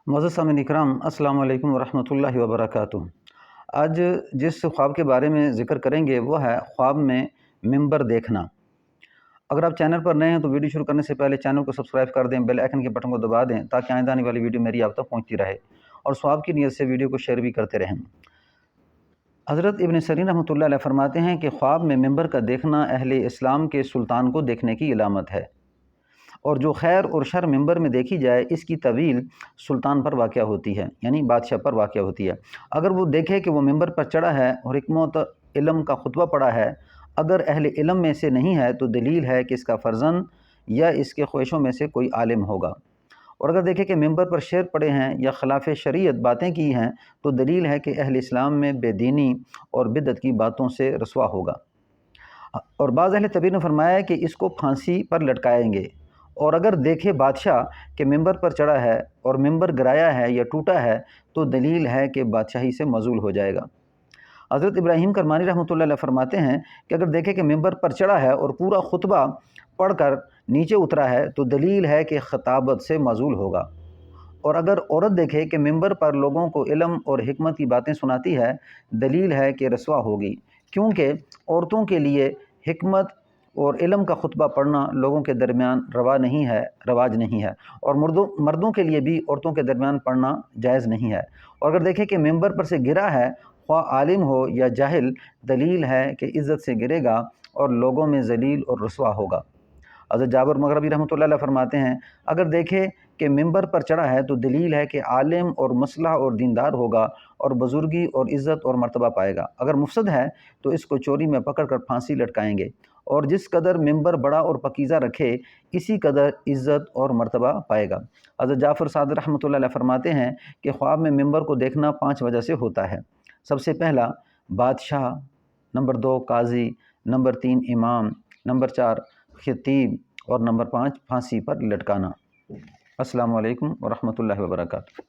मुअज़्ज़ज़ सामिन इकराम, अस्सलाम वालेकुम वरहमतुल्लाहि वबरकातुहू। आज जिस ख्वाब के बारे में ज़िक्र करेंगे वो है ख्वाब में मिंबर देखना। अगर आप चैनल पर नए हैं तो वीडियो शुरू करने से पहले चैनल को सब्सक्राइब कर दें, बेल आइकन के बटन को दबा दें ताकि आइंदा आने वाली वीडियो मेरी आप तक पहुँचती रहे, और सवाब की नीयत से वीडियो को शेयर भी करते रहें। हज़रत इब्न सीरीन रहमतुल्लाह अलैह फरमाते हैं कि ख्वाब में मिंबर का देखना अहले इस्लाम के सुल्तान को देखने की इलामत है, और जो खैर और शर मिंबर में देखी जाए इसकी तवील सुल्तान पर वाक़या होती है, यानी बादशाह पर वाक़या होती है। अगर वो देखे कि वो मिंबर पर चढ़ा है और हिकमत इल्म का खुतबा पढ़ा है, अगर अहले इल्म में से नहीं है तो दलील है कि इसका फ़र्जंद या इसके ख्वाहिशों में से कोई आलिम होगा। और अगर देखें कि मिंबर पर शेर पड़े हैं या खिलाफ शरीयत बातें की हैं तो दलील है कि अहले इस्लाम में बेदीनी और बिदअत की बातों से रसवा होगा। और बाज़ अहले तबीर ने फरमाया है कि इसको फांसी पर लटकाएंगे। और अगर देखे बादशाह के मिंबर पर चढ़ा है और मिंबर गिराया है या टूटा है तो दलील है कि बादशाही से मज़ूल हो जाएगा। हज़रत इब्राहीम करमानी रहमतुल्लाह अलैह फरमाते हैं कि अगर देखे कि मिंबर पर चढ़ा है और पूरा खुतबा पढ़कर नीचे उतरा है तो दलील है कि खताबत से मज़ूल होगा। और अगर औरत देखे कि मिंबर पर लोगों को इल्म और हिकमत की बातें सुनाती है, दलील है कि रसवा होगी, क्योंकि औरतों के लिए हिकमत और इल्म का खुतबा पढ़ना लोगों के दरमियान रवाज नहीं है, और मर्दों के लिए भी औरतों के दरमियान पढ़ना जायज़ नहीं है। और अगर देखें कि मिंबर पर से गिरा है, ख्वाह आलिम हो या जाहिल, दलील है कि इज़्ज़त से गिरेगा और लोगों में जलील और रसवा होगा। हज़रत जाबिर मग़रिबी रहमतुल्लाह अलैह फरमाते हैं, अगर देखे कि मिंबर पर चढ़ा है तो दलील है कि आलिम और मसलह और दीनदार होगा और बुज़ुर्गी और इज़्ज़त और मर्तबा पाएगा। अगर मुफ़सद है तो इसको चोरी में पकड़ कर फांसी लटकाएंगे, और जिस कदर मिंबर बड़ा और पकीज़ा रखे इसी कदर इज़्ज़त और मर्तबा पाएगा। हज़रत जाफ़र सादिक़ रहमतुल्लाह अलैह फरमाते हैं कि ख्वाब में मिंबर को देखना 5 वजह से होता है। सबसे पहला बादशाह, नंबर 2 काज़ी, नंबर 3 इमाम, नंबर 4 खतीब, और नंबर 5 फांसी पर लटकाना। अस्सलामु अलैकुम वरहमतुल्लाहि वबरकातुहू।